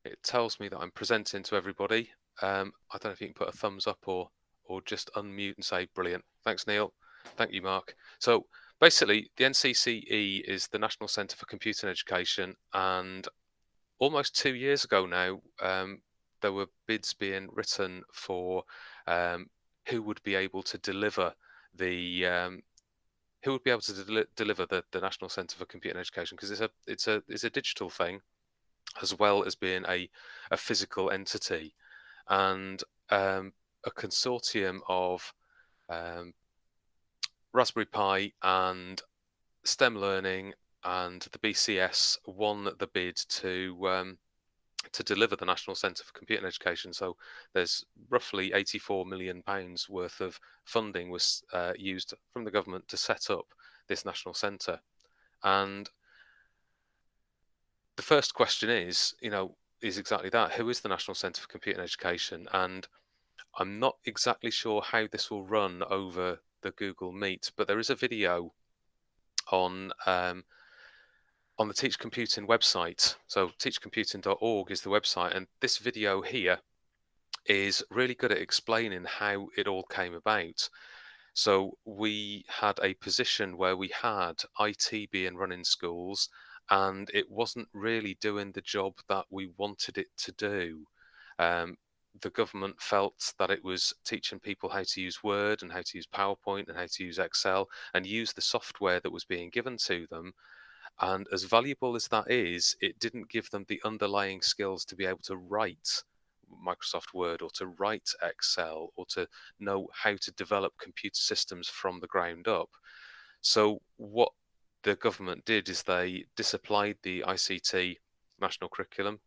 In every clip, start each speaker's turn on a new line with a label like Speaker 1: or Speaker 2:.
Speaker 1: It tells me that I'm presenting to everybody. I don't know if you can put a thumbs up or just unmute and say brilliant. Thanks, Neil. Thank you, Mark. So basically, the NCCE is the National Centre for Computing Education, and almost 2 years ago now, there were bids being written for um, who would be able to deliver the the National Centre for Computing Education, because it's a digital thing as well as being a physical entity, and a consortium of um, Raspberry Pi and STEM Learning and the BCS won the bid to deliver the National Centre for Computing Education. So there's roughly £84 million worth of funding was used from the government to set up this national centre. And the first question is exactly that: who is the National Centre for Computing Education? And I'm not exactly sure how this will run over the Google Meet, but there is a video on on the Teach Computing website. So teachcomputing.org is the website, and this video here is really good at explaining how it all came about. So we had a position where we had IT being run in schools, and it wasn't really doing the job that we wanted it to do. Um, the government felt that it was teaching people how to use Word and how to use PowerPoint and how to use Excel and use the software that was being given to them. And as valuable as that is, it didn't give them the underlying skills to be able to write Microsoft Word or to write Excel or to know how to develop computer systems from the ground up. So what the government did is they disapplied the ICT national curriculum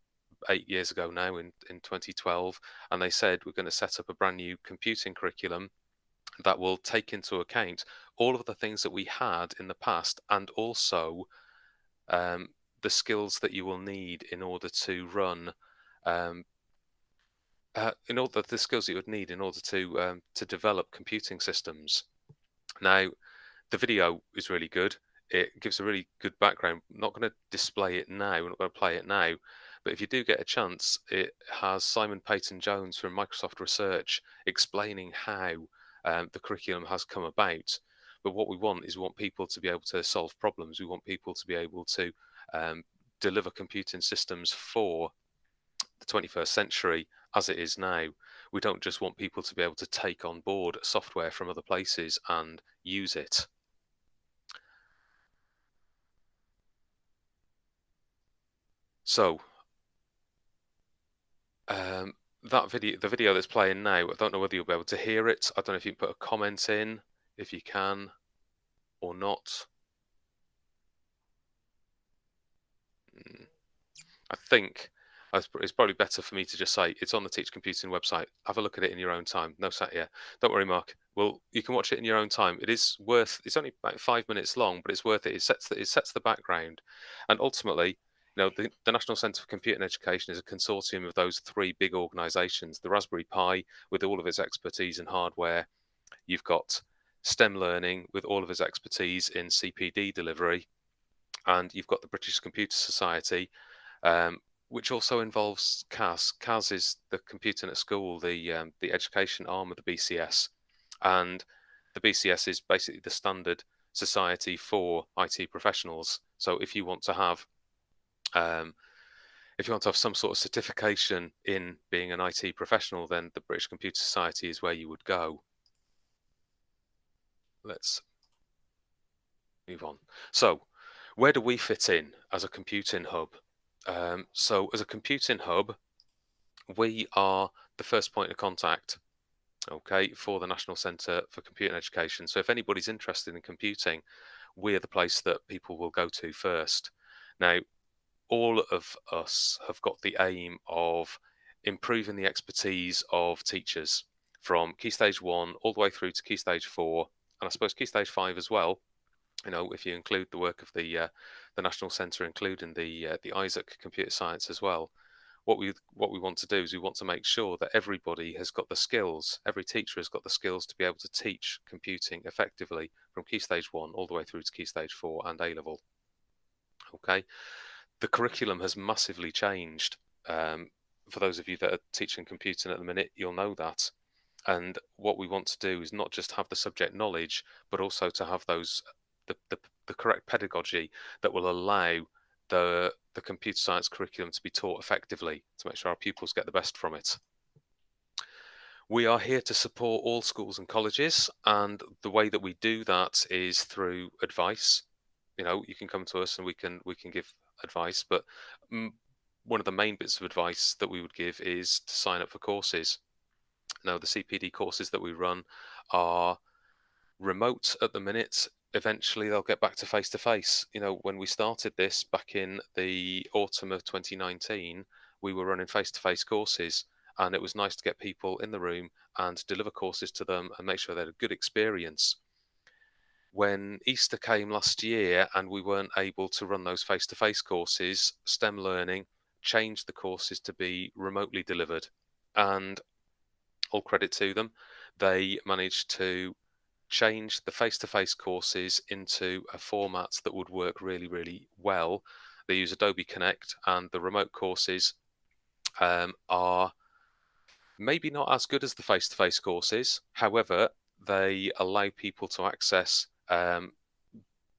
Speaker 1: 8 years ago now in 2012, and they said we're going to set up a brand new computing curriculum that will take into account all of the things that we had in the past, and also um, the skills that you will need in order to run um, in order the skills that you would need in order to develop computing systems. Now, the video is really good. It gives a really good background. I'm not going to display it now. We're not going to play it now. But if you do get a chance, it has Simon Peyton-Jones from Microsoft Research explaining how the curriculum has come about. But what we want is we want people to be able to solve problems. We want people to be able to um, deliver computing systems for the 21st century as it is now. We don't just want people to be able to take on board software from other places and use it. So the video that's playing now, I don't know whether you'll be able to hear it. I don't know if you can put a comment in, if you can or not. I think it's probably better for me to just say it's on the Teach Computing website. Have a look at it in your own time. No sat here. Don't worry, Mark. Well, you can watch it in your own time. It is worth. It's only about 5 minutes long, but it's worth it. It sets the background, and ultimately, the National Centre for Computing Education is a consortium of those three big organisations. The Raspberry Pi, with all of its expertise in hardware. You've got STEM Learning, with all of its expertise in CPD delivery, and you've got the British Computer Society, which also involves CAS. CAS is the Computing at School, the education arm of the BCS, and the BCS is basically the standard society for IT professionals. So if you want to have some sort of certification in being an IT professional, then the British Computer Society is where you would go. Let's move on. So, where do we fit in as a computing hub? So as a computing hub, we are the first point of contact, okay, for the National Centre for Computing Education. So if anybody's interested in computing, we're the place that people will go to first. Now, all of us have got the aim of improving the expertise of teachers from Key Stage 1 all the way through to Key Stage 4, and I suppose Key Stage 5 as well. If you include the work of the National Centre, including the Isaac Computer Science as well, what we want to do is we want to make sure that everybody has got the skills, every teacher has got the skills to be able to teach computing effectively from Key Stage 1 all the way through to Key Stage 4 and A-level. Okay, the curriculum has massively changed For those of you that are teaching computing at the minute, you'll know that. And what we want to do is not just have the subject knowledge, but also to have the correct pedagogy that will allow the computer science curriculum to be taught effectively to make sure our pupils get the best from it. We are here to support all schools and colleges, and the way that we do that is through advice. You can come to us and we can give advice, but one of the main bits of advice that we would give is to sign up for courses. Now, the CPD courses that we run are remote at the minute. Eventually, they'll get back to face-to-face. When we started this back in the autumn of 2019, we were running face-to-face courses, and it was nice to get people in the room and deliver courses to them and make sure they had a good experience. When Easter came last year and we weren't able to run those face-to-face courses, STEM Learning changed the courses to be remotely delivered, and all credit to them, they managed to change the face-to-face courses into a format that would work really, really well. They use Adobe Connect, and the remote courses are maybe not as good as the face-to-face courses. However, they allow people to access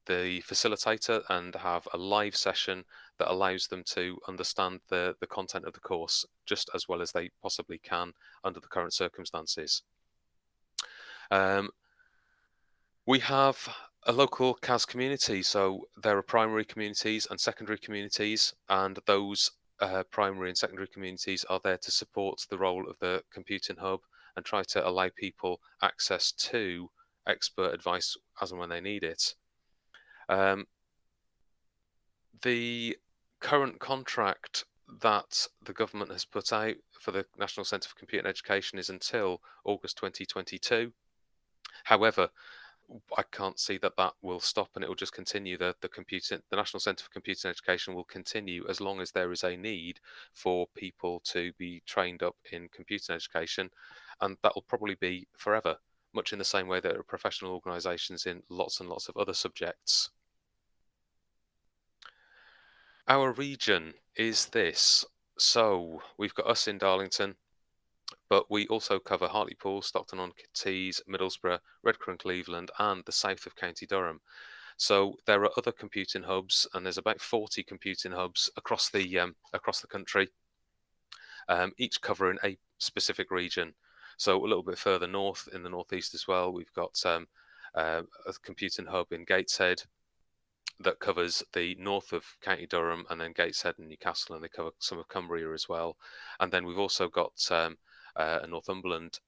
Speaker 1: the facilitator and have a live session that allows them to understand the content of the course just as well as they possibly can under the current circumstances. We have a local CAS community, so there are primary communities and secondary communities, and those primary and secondary communities are there to support the role of the Computing Hub and try to allow people access to expert advice as and when they need it. The current contract that the government has put out for the National Centre for Computing Education is until August 2022. However, I can't see that will stop, and it will just continue. The National Centre for Computing Education will continue as long as there is a need for people to be trained up in computing education, and that will probably be forever, much in the same way that there are professional organisations in lots and lots of other subjects. Our region is this. So we've got us in Darlington, but we also cover Hartlepool, Stockton-on-Tees, Middlesbrough, Redcar and Cleveland, and the south of County Durham. So there are other computing hubs, and there's about 40 computing hubs across the country, each covering a specific region. So a little bit further north, in the northeast as well, we've got a computing hub in Gateshead that covers the north of County Durham, and then Gateshead and Newcastle, and they cover some of Cumbria as well. And then we've also got a Northumberland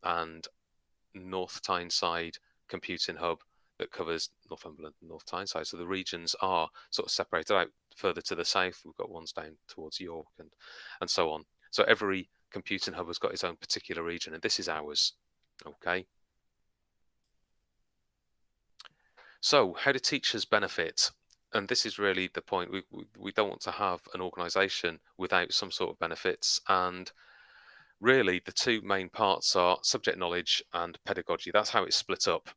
Speaker 1: and North Tyneside computing hub that covers Northumberland and North Tyneside. So the regions are sort of separated out further to the south. We've got ones down towards York and so on. So every computing hub has got its own particular region, and this is ours. Okay. So how do teachers benefit? And this is really the point. We don't want to have an organisation without some sort of benefits. And really, the two main parts are subject knowledge and pedagogy. That's how it's split up.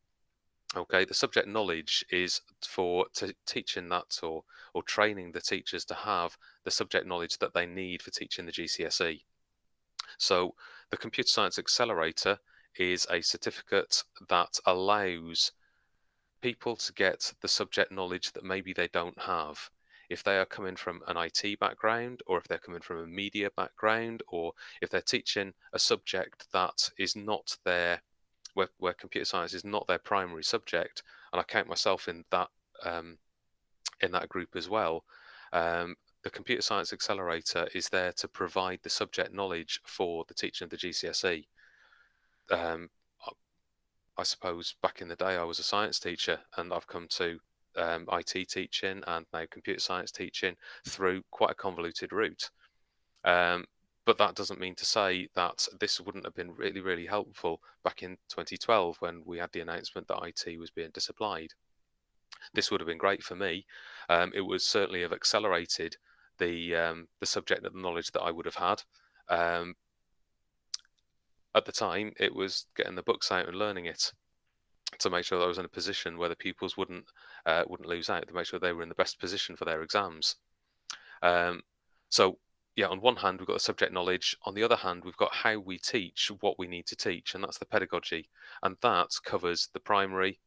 Speaker 1: Okay, the subject knowledge is for teaching that or training the teachers to have the subject knowledge that they need for teaching the GCSE. So the Computer Science Accelerator is a certificate that allows people to get the subject knowledge that maybe they don't have. If they are coming from an IT background, or if they're coming from a media background, or if they're teaching a subject that is not where computer science is not their primary subject, and I count myself in that group as well. The Computer Science Accelerator is there to provide the subject knowledge for the teaching of the GCSE. I suppose back in the day I was a science teacher, and I've come to IT teaching and now computer science teaching through quite a convoluted route. But that doesn't mean to say that this wouldn't have been really, really helpful back in 2012 when we had the announcement that IT was being disapplied. This would have been great for me. It would certainly have accelerated the subject and the knowledge that I would have had. At the time, it was getting the books out and learning it to make sure that I was in a position where the pupils wouldn't lose out, to make sure they were in the best position for their exams. So yeah, on one hand, we've got the subject knowledge. On the other hand, we've got how we teach what we need to teach, and that's the pedagogy. And that covers the primary,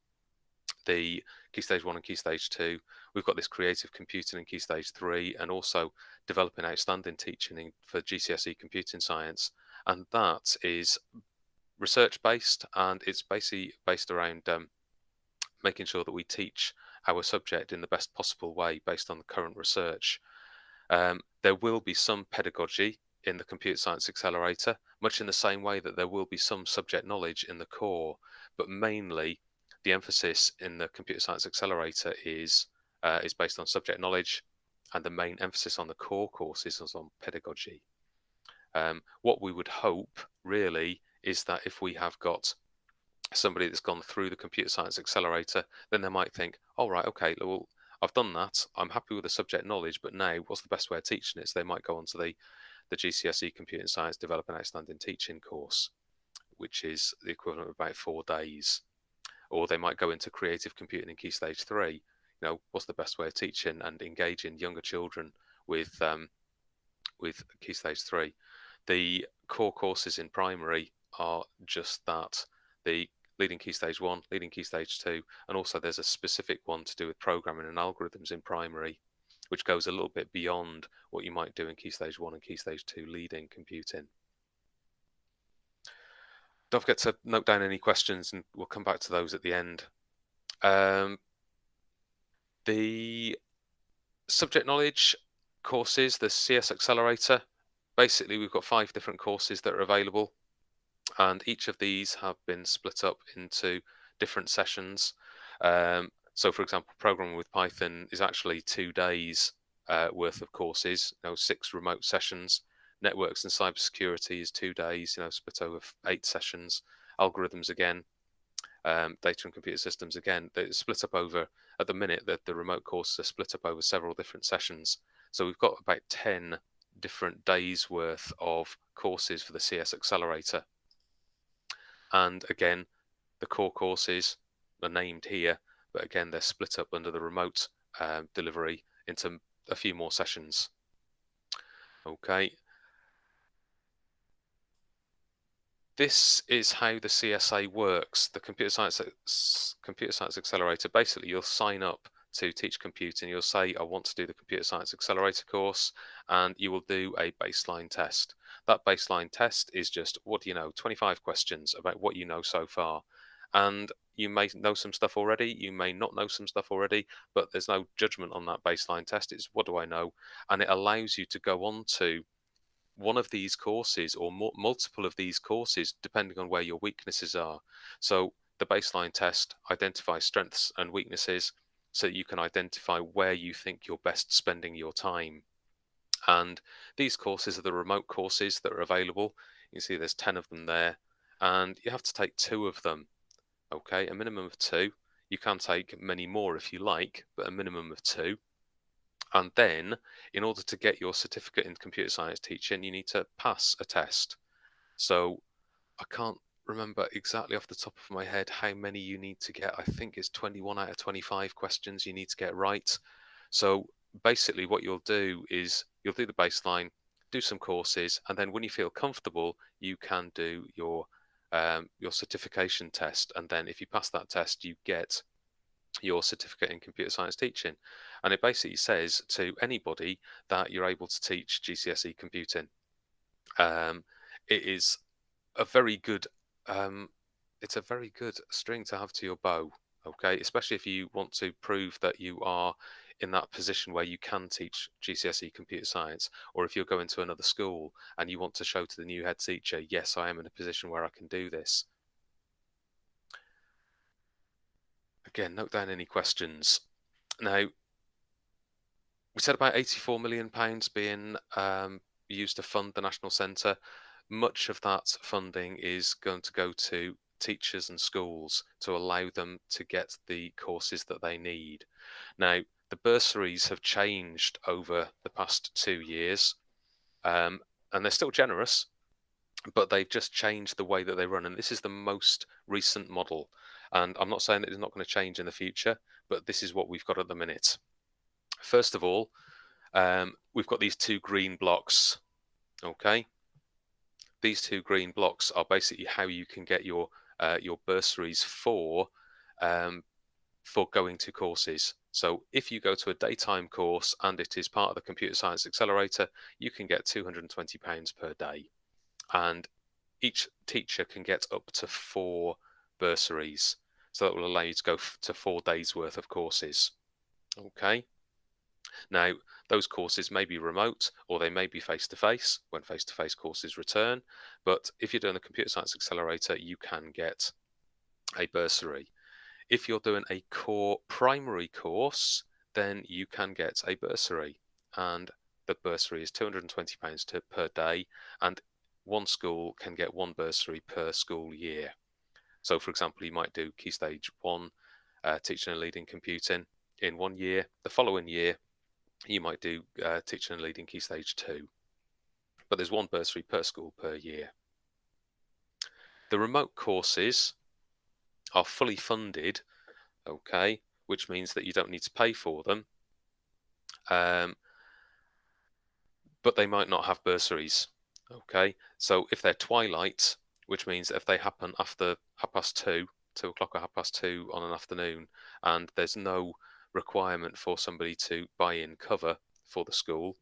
Speaker 1: the Key Stage 1 and Key Stage 2. We've got this creative computing in Key Stage 3, and also developing outstanding teaching for GCSE computing science. And that is research based, and it's basically based around making sure that we teach our subject in the best possible way based on the current research. There will be some pedagogy in the Computer Science Accelerator, much in the same way that there will be some subject knowledge in the core, but mainly the emphasis in the Computer Science Accelerator is based on subject knowledge, and the main emphasis on the core courses is on pedagogy. What we would hope, really, is that if we have got somebody that's gone through the Computer Science Accelerator, then they might think, all right, okay, well, I've done that. I'm happy with the subject knowledge, but now what's the best way of teaching it? So they might go on to the GCSE Computing Science Developing Outstanding Teaching course, which is the equivalent of about 4 days. Or they might go into creative computing in Key Stage 3. What's the best way of teaching and engaging younger children with Key Stage 3? The core courses in primary are just that. The leading Key Stage 1, leading Key Stage 2, and also there's a specific one to do with programming and algorithms in primary, which goes a little bit beyond what you might do in Key Stage 1 and Key Stage 2 leading computing. Don't forget to note down any questions, and we'll come back to those at the end. The subject knowledge courses, the CS Accelerator, basically we've got 5 different courses that are available, and each of these have been split up into different sessions. So, for example, programming with Python is actually 2 days worth of courses, 6 remote sessions. Networks and cybersecurity is 2 days, split over 8 sessions. Algorithms again, data and computer systems again, they're split up over, at the minute, the remote courses are split up over several different sessions. So we've got about 10 different days worth of courses for the CS Accelerator. And again, the core courses are named here, but again, they're split up under the remote delivery into a few more sessions. Okay. This is how the CSA works, the Computer Science Accelerator. Basically, you'll sign up to teach computing. You'll say, I want to do the Computer Science Accelerator course, and you will do a baseline test. That baseline test is just, what do you know? 25 questions about what you know so far. And you may know some stuff already, you may not know some stuff already, but there's no judgment on that baseline test. It's what do I know? And it allows you to go on to one of these courses or multiple of these courses, depending on where your weaknesses are. So the baseline test identifies strengths and weaknesses so that you can identify where you think you're best spending your time. And these courses are the remote courses that are available. You can see there's 10 of them there, and you have to take 2 of them. Okay, a minimum of 2. You can take many more if you like, but a minimum of 2. And then, in order to get your certificate in computer science teaching, you need to pass a test. So I can't remember exactly off the top of my head how many you need to get. I think it's 21 out of 25 questions you need to get right. So basically what you'll do is you'll do the baseline, do some courses, and then when you feel comfortable, you can do your certification test. And then if you pass that test, you get your certificate in computer science teaching. And it basically says to anybody that you're able to teach GCSE computing. It is a very good it's a very good string to have to your bow, okay, especially if you want to prove that you are in that position where you can teach GCSE computer science, or if you're going to another school and you want to show to the new head teacher, yes, I am in a position where I can do this. Again, note down any questions. Now, we said about £84 million being used to fund the National Centre. Much of that funding is going to go to teachers and schools to allow them to get the courses that they need. Now, the bursaries have changed over the past 2 years, and they're still generous, but they've just changed the way that they run. And this is the most recent model. And I'm not saying that it's not going to change in the future, but this is what we've got at the minute. First of all, we've got these two green blocks. Okay, these two green blocks are basically how you can get your bursaries for going to courses. So if you go to a daytime course and it is part of the Computer Science Accelerator, you can get £220 per day. And each teacher can get up to 4 bursaries. So that will allow you to go to 4 days worth of courses. Okay. Now, those courses may be remote or they may be face-to-face when face-to-face courses return. But if you're doing the Computer Science Accelerator, you can get a bursary. If you're doing a core primary course, then you can get a bursary. And the bursary is £220 per day. And one school can get one bursary per school year. So, for example, you might do Key Stage 1, Teaching and Leading Computing in 1 year. The following year, you might do Teaching and Leading Key Stage 2. But there's one bursary per school per year. The remote courses are fully funded, okay, which means that you don't need to pay for them. But they might not have bursaries, okay? So if they're twilight, which means if they happen after 2:30, 2 o'clock or 2:30 on an afternoon, and there's no requirement for somebody to buy in cover for the school,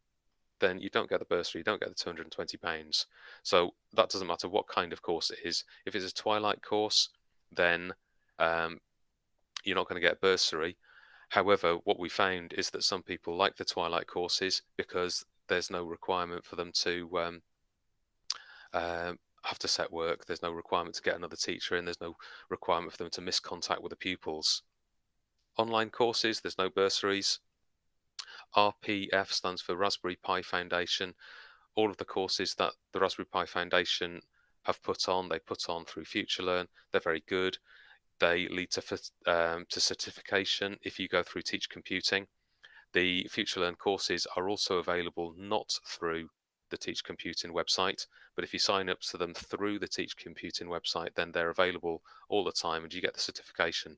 Speaker 1: then you don't get the bursary, you don't get the £220. So that doesn't matter what kind of course it is. If it's a twilight course, then you're not going to get a bursary. However, what we found is that some people like the twilight courses because there's no requirement for them to have to set work. There's no requirement to get another teacher in. There's no requirement for them to miss contact with the pupils. Online courses, there's no bursaries. RPF stands for Raspberry Pi Foundation. All of the courses that the Raspberry Pi Foundation have put on, they put on through FutureLearn. They're very good. They lead to certification if you go through Teach Computing. The FutureLearn courses are also available not through the Teach Computing website, but if you sign up to them through the Teach Computing website, then they're available all the time and you get the certification.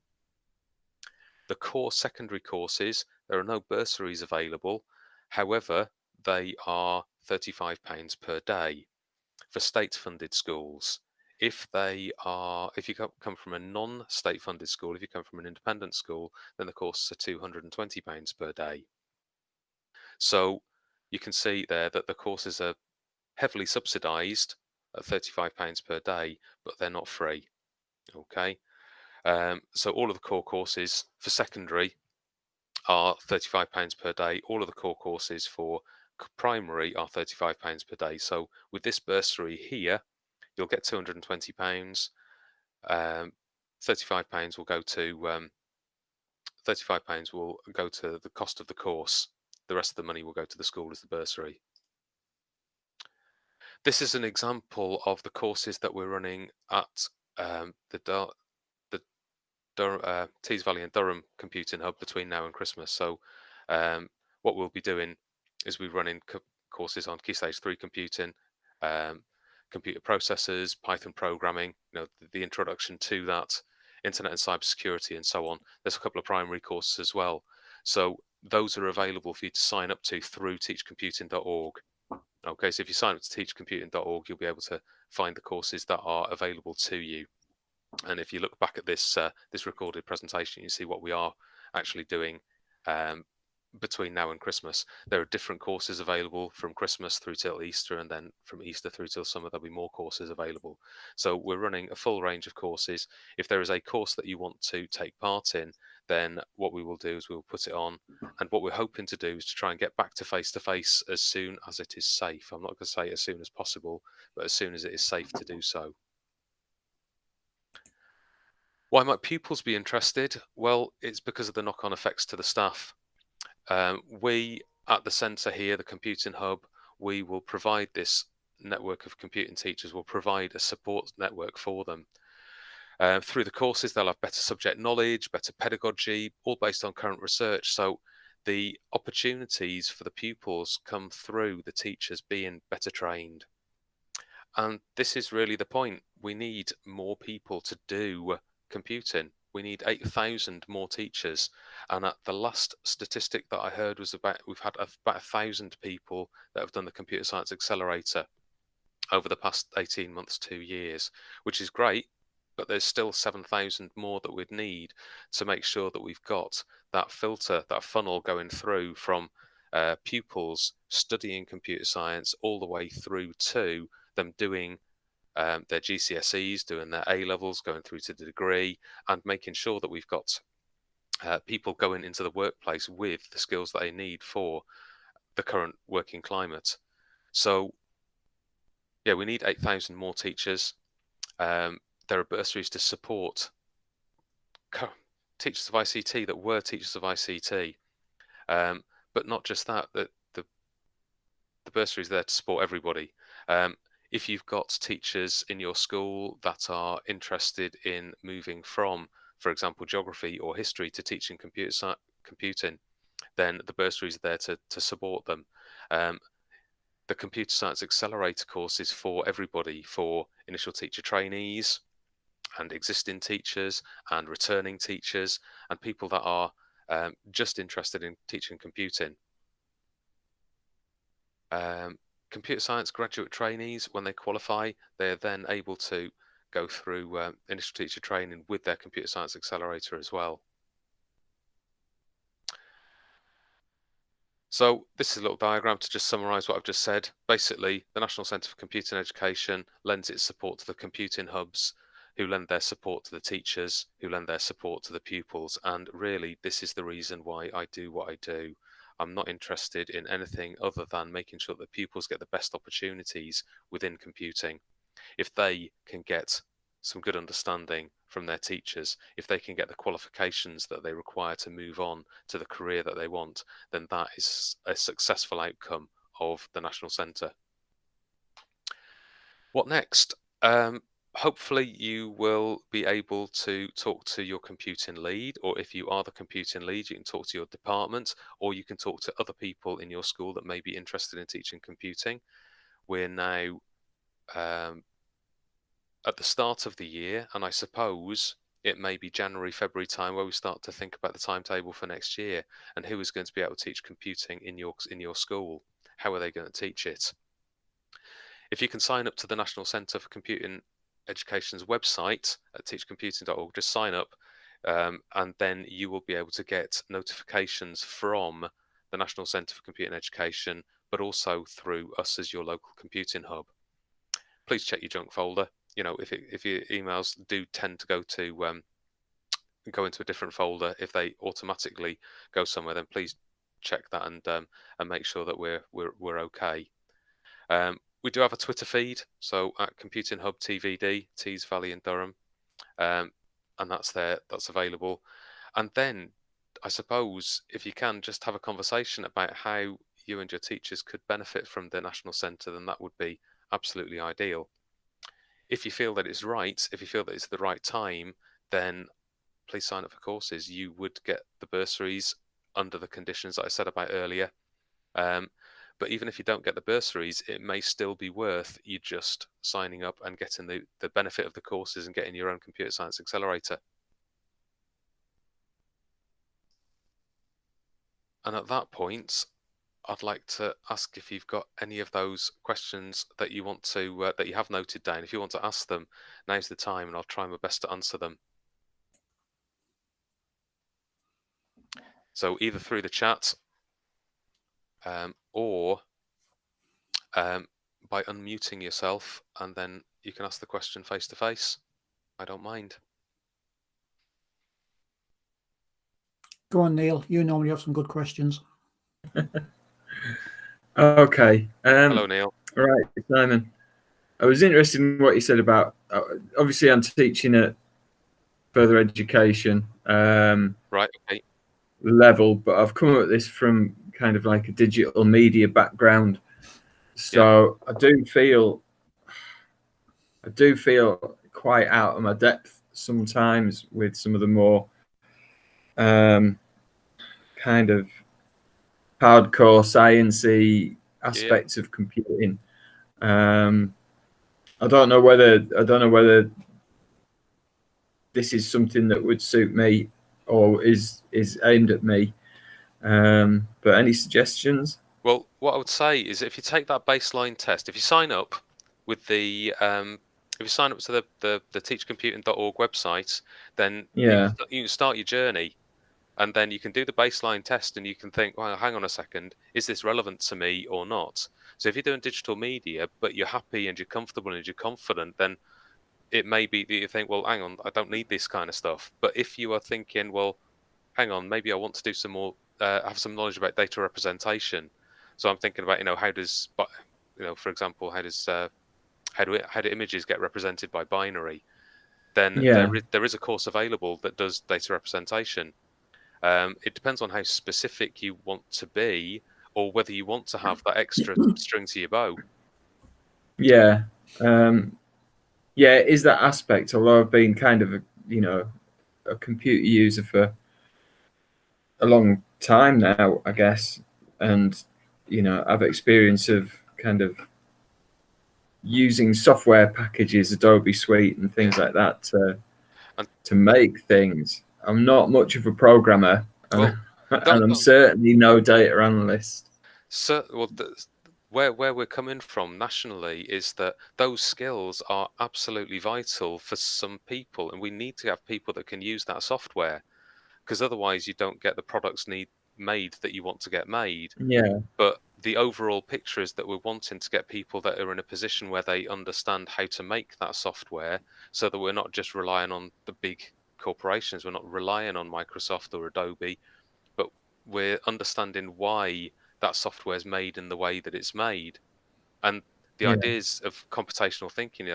Speaker 1: The core secondary courses, there are no bursaries available. However, they are £35 per day for state-funded schools. If you come from a non-state funded school, if you come from an independent school, then the courses are £220 per day. So you can see there that the courses are heavily subsidised at £35 per day, but they're not free. Okay, so all of the core courses for secondary are £35 per day. All of the core courses for primary are £35 per day. So with this bursary here, you'll get £220. £35 will go to £35 will go to the cost of the course. The rest of the money will go to the school as the bursary. This is an example of the courses that we're running at the Tees Valley and Durham Computing Hub between now and Christmas. So what we'll be doing is we're running courses on Key Stage 3 computing, computer processors, Python programming, the introduction to that, internet and cybersecurity, and so on. There's a couple of primary courses as well. So those are available for you to sign up to through teachcomputing.org. Okay, so if you sign up to teachcomputing.org, you'll be able to find the courses that are available to you. And if you look back at this this recorded presentation, you see what we are actually doing between now and Christmas. There are different courses available from Christmas through till Easter, and then from Easter through till summer there'll be more courses available. So we're running a full range of courses. If there is a course that you want to take part in, then what we will do is we'll put it on, and what we're hoping to do is to try and get back to face as soon as it is safe. I'm not going to say as soon as possible, but as soon as it is safe to do so. Why might pupils be interested? Well, it's because of the knock-on effects to the staff. We at the centre here, the Computing Hub, we will provide this network of computing teachers, will provide a support network for them. Through the courses, they'll have better subject knowledge, better pedagogy, all based on current research. So the opportunities for the pupils come through the teachers being better trained. And this is really the point. We need more people to do computing. We need 8,000 more teachers. And at the last statistic that I heard was we've had about 1,000 people that have done the Computer Science Accelerator over the past 18 months, 2 years, which is great, but there's still 7,000 more that we'd need to make sure that we've got that filter, that funnel going through from pupils studying computer science all the way through to them doing their GCSEs, doing their A levels, going through to the degree, and making sure that we've got people going into the workplace with the skills that they need for the current working climate. So, yeah, we need 8,000 more teachers. There are bursaries to support teachers of ICT that were teachers of ICT, but not just that. The bursary is there to support everybody. If you've got teachers in your school that are interested in moving from, for example, geography or history to teaching computing, then the bursary is there to support them. The Computer Science Accelerator course is for everybody, for initial teacher trainees and existing teachers and returning teachers and people that are just interested in teaching computing. Computer science graduate trainees, when they qualify, they are then able to go through initial teacher training with their Computer Science Accelerator as well. So this is a little diagram to just summarize what I've just said. Basically, the National Centre for Computing Education lends its support to the computing hubs, who lend their support to the teachers, who lend their support to the pupils. And really, this is the reason why I do what I do. I'm not interested in anything other than making sure that pupils get the best opportunities within computing. If they can get some good understanding from their teachers, if they can get the qualifications that they require to move on to the career that they want, then that is a successful outcome of the National Centre. What next? Hopefully you will be able to talk to your computing lead, or if you are the computing lead, you can talk to your department, or you can talk to other people in your school that may be interested in teaching computing. We're now at the start of the year, and I suppose it may be January, February time where we start to think about the timetable for next year and who is going to be able to teach computing in your school. How are they going to teach it? If you can sign up to the National Centre for Computing Education's website at teachcomputing.org, just sign up, and then you will be able to get notifications from the National Centre for Computing Education, but also through us as your local computing hub. Please check your junk folder. You know, if your emails do tend to go into a different folder, if they automatically go somewhere, then please check that and make sure that we're okay. We do have a Twitter feed, so at Computing Hub TVD, Tees Valley in Durham, and that's there, that's available. And then I suppose if you can just have a conversation about how you and your teachers could benefit from the National Centre, then that would be absolutely ideal. If you feel that it's right, if you feel that it's the right time, then please sign up for courses. You would get the bursaries under the conditions that I said about earlier. But even if you don't get the bursaries, it may still be worth you just signing up and getting the benefit of the courses and getting your own Computer Science Accelerator. And at that point, I'd like to ask if you've got any of those questions that you want to that you have noted down. If you want to ask them, now's the time, and I'll try my best to answer them. So either through the chat or by unmuting yourself, and then you can ask the question face to face. I don't mind.
Speaker 2: Go on, Neil. You normally have some good questions.
Speaker 3: Okay.
Speaker 1: Hello, Neil.
Speaker 3: Right, Simon. I was interested in what you said about, obviously I'm teaching at further education
Speaker 1: Right, okay.
Speaker 3: level, but I've come at this from kind of like a digital media background. So yeah. I do feel quite out of my depth sometimes with some of the more kind of hardcore sciencey aspects of computing. I don't know whether this is something that would suit me or is aimed at me. But any suggestions?
Speaker 1: Well, what I would say is if you take that baseline test, if you sign up with if you sign up to the teachcomputing.org website, then
Speaker 3: Yeah,
Speaker 1: you can start your journey, and then you can do the baseline test, and you can think, well, hang on a second, is this relevant to me or not? So if you're doing digital media, but you're happy and you're comfortable and you're confident, then it may be that you think, well, hang on, I don't need this kind of stuff. But if you are thinking, well, hang on, maybe I want to do some more, have some knowledge about data representation. So I'm thinking about, how does, for example, how do images get represented by binary? Then
Speaker 3: yeah,
Speaker 1: there is a course available that does data representation. It depends on how specific you want to be, or whether you want to have that extra string to your bow.
Speaker 3: yeah. Yeah, it is that aspect. Although I've been kind of a computer user for a long time now, I guess, and I've experience of kind of using software packages, Adobe Suite and things like that to make things. I'm not much of a programmer,
Speaker 1: Well,
Speaker 3: and I'm certainly no data analyst.
Speaker 1: So, well, where we're coming from nationally is that those skills are absolutely vital for some people, and we need to have people that can use that software, because otherwise you don't get the products made that you want to get made.
Speaker 3: Yeah,
Speaker 1: But the overall picture is that we're wanting to get people that are in a position where they understand how to make that software, so that we're not just relying on the big corporations, we're not relying on Microsoft or Adobe, but we're understanding why that software is made in the way that it's made. And the
Speaker 3: yeah,
Speaker 1: ideas of computational thinking,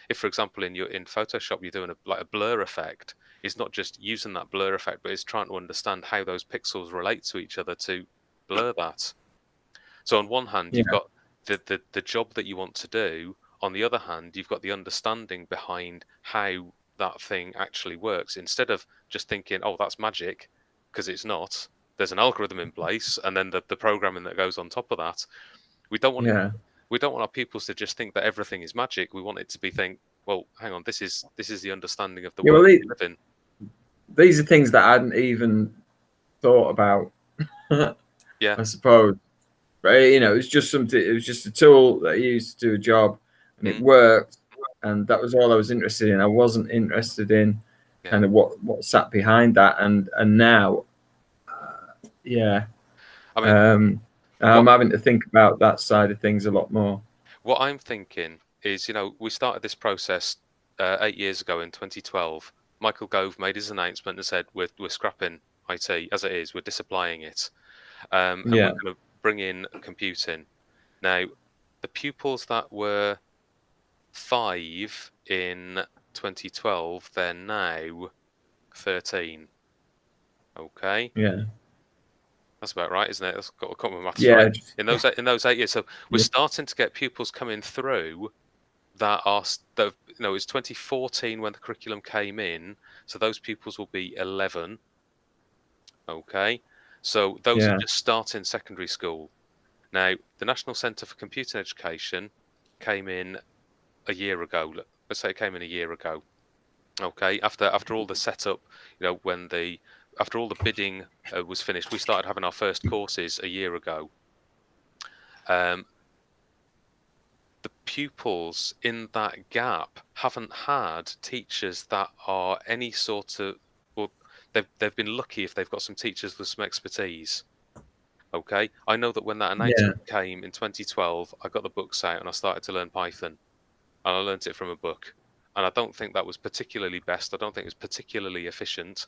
Speaker 1: if for example in Photoshop you're doing a blur effect, it's not just using that blur effect, but it's trying to understand how those pixels relate to each other to blur that. So on one hand,
Speaker 3: yeah,
Speaker 1: you've got the job that you want to do. On the other hand, you've got the understanding behind how that thing actually works. Instead of just thinking, oh, that's magic, because it's not. There's an algorithm in place, and then the programming that goes on top of that. We don't want
Speaker 3: yeah.
Speaker 1: we don't want our pupils to just think that everything is magic. We want it to be well, hang on, this is the understanding of the
Speaker 3: Yeah,
Speaker 1: world
Speaker 3: well,
Speaker 1: we live in.
Speaker 3: these are things that I hadn't even thought about.
Speaker 1: Yeah.
Speaker 3: I suppose. But it was just something. It was just a tool that I used to do a job, and it
Speaker 1: Mm.
Speaker 3: worked. And that was all I was interested in. I wasn't interested in
Speaker 1: Yeah.
Speaker 3: kind of what sat behind that. And now, yeah,
Speaker 1: I mean,
Speaker 3: I'm
Speaker 1: what
Speaker 3: having to think about that side of things a lot more.
Speaker 1: what I'm thinking is, we started this process 8 years ago in 2012. Michael Gove made his announcement and said, we're scrapping IT as it is. We're disapplying it, and we're
Speaker 3: Yeah,
Speaker 1: going to bring in computing. Now, the pupils that were 5 in 2012, they're now 13. Okay,
Speaker 3: yeah,
Speaker 1: that's about right, isn't it? That's got my maths right.
Speaker 3: yeah,
Speaker 1: In those 8 years, so we're
Speaker 3: yeah,
Speaker 1: starting to get pupils coming through that it's 2014 when the curriculum came in, so those pupils will be 11. Okay, so those are
Speaker 3: yeah,
Speaker 1: just starting secondary school. Now, the National Centre for Computing Education came in a year ago. Let's say it came in a year ago. Okay, after all the setup, after all the bidding was finished, we started having our first courses a year ago. Um, the pupils in that gap haven't had teachers that are any sort of, well, they've been lucky if they've got some teachers with some expertise. Okay, I know that when that
Speaker 3: yeah,
Speaker 1: announcement came in 2012, I got the books out and I started to learn Python, and I learnt it from a book. And I don't think that was particularly best. I don't think it was particularly efficient.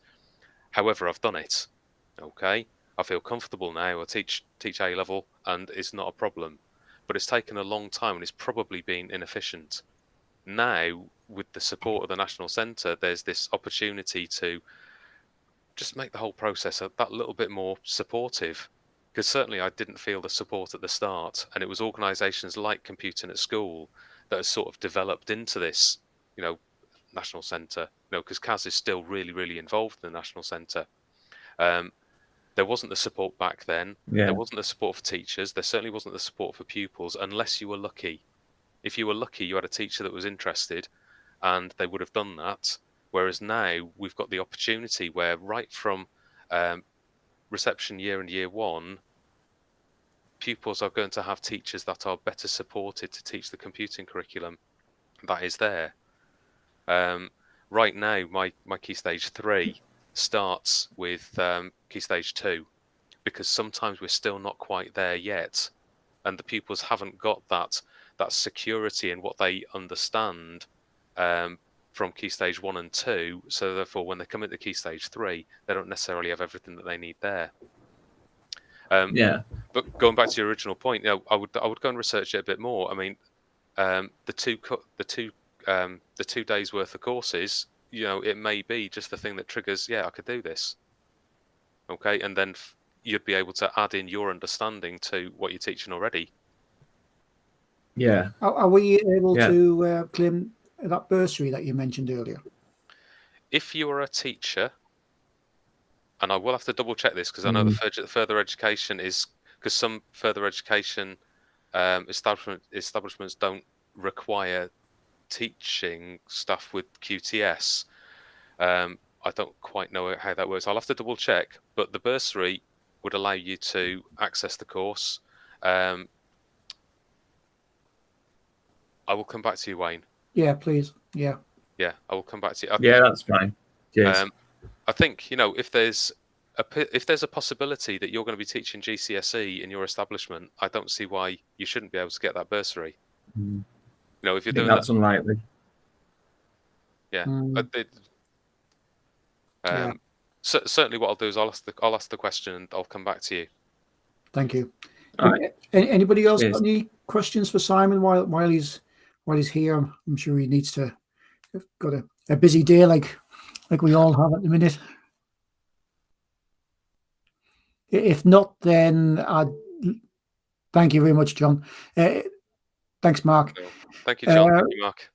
Speaker 1: However, I've done it. Okay, I feel comfortable now. I teach A level, and it's not a problem. But it's taken a long time, and it's probably been inefficient. Now, with the support of the National Centre, there's this opportunity to just make the whole process that little bit more supportive. Because certainly I didn't feel the support at the start, and it was organisations like Computing at School that has sort of developed into this, National Centre. Because Kaz is still really, really involved in the National Centre. There wasn't the support back then. There
Speaker 3: yeah,
Speaker 1: wasn't the support for teachers. There certainly wasn't the support for pupils, unless you were lucky. If you were lucky, you had a teacher that was interested, and they would have done that. Whereas now we've got the opportunity where right from reception year and year one, pupils are going to have teachers that are better supported to teach the computing curriculum that is there. Right now, my Key Stage 3 starts with Key Stage 2, because sometimes we're still not quite there yet, and the pupils haven't got that security in what they understand from Key Stage 1 and 2. So therefore, when they come into Key Stage 3, they don't necessarily have everything that they need there.
Speaker 3: Yeah.
Speaker 1: But going back to your original point, I would go and research it a bit more. I mean, the 2 days worth of courses, it may be just the thing that triggers, yeah, I could do this. Okay, and then you'd be able to add in your understanding to what you're teaching already.
Speaker 3: Yeah.
Speaker 2: Are we able to claim that bursary that you mentioned earlier?
Speaker 1: If you are a teacher, and I will have to double check this because I know the further education is, because some further education establishments don't require teaching stuff with QTS. I don't quite know how that works. I'll have to double check, but the bursary would allow you to access the course. I will come back to you, Wayne.
Speaker 2: Yeah, please. Yeah,
Speaker 1: I will come back to you.
Speaker 3: Yeah, that's fine. Cheers.
Speaker 1: I think, if there's a possibility that you're going to be teaching GCSE in your establishment, I don't see why you shouldn't be able to get that bursary. If you're doing
Speaker 3: that's unlikely.
Speaker 1: Yeah. Certainly what I'll do is I'll ask the question and I'll come back to you.
Speaker 2: Thank you.
Speaker 3: All right.
Speaker 2: Anybody else got any questions for Simon while he's here? I'm sure he needs to have got a busy day like we all have at the minute. If not, then thank you very much, John. Thanks, Mark.
Speaker 1: Thank you, John. Thank you, Mark.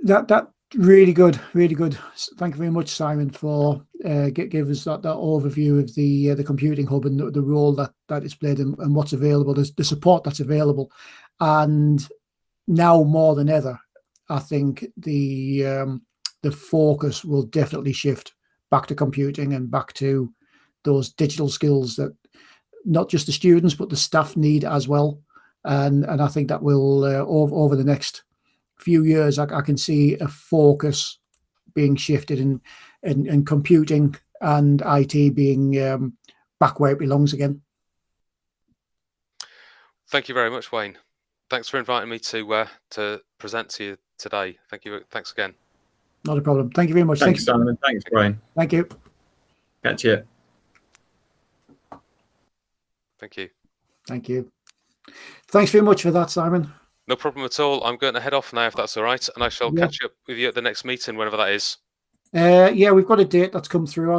Speaker 2: That really good, really good. Thank you very much, Simon, for give us that overview of the computing hub and the role that it's played and what's available, the support that's available, and now more than ever, I think the focus will definitely shift back to computing and back to those digital skills that not just the students but the staff need as well, and I think that will over the next few years I can see a focus being shifted in computing and IT being back where it belongs again.
Speaker 1: Thank you very much, Wayne. Thanks for inviting me to present to you today. Thank you. Thanks again.
Speaker 2: Not a problem. Thank you very much.
Speaker 3: Thanks, Simon. Thanks, Brian.
Speaker 2: Thank you.
Speaker 3: Catch you.
Speaker 1: Thank you.
Speaker 2: Thank you. Thanks very much for that, Simon.
Speaker 1: No problem at all. I'm going to head off now, if that's all right, and I shall catch up with you at the next meeting, whenever that is.
Speaker 2: Yeah, we've got a date that's come through.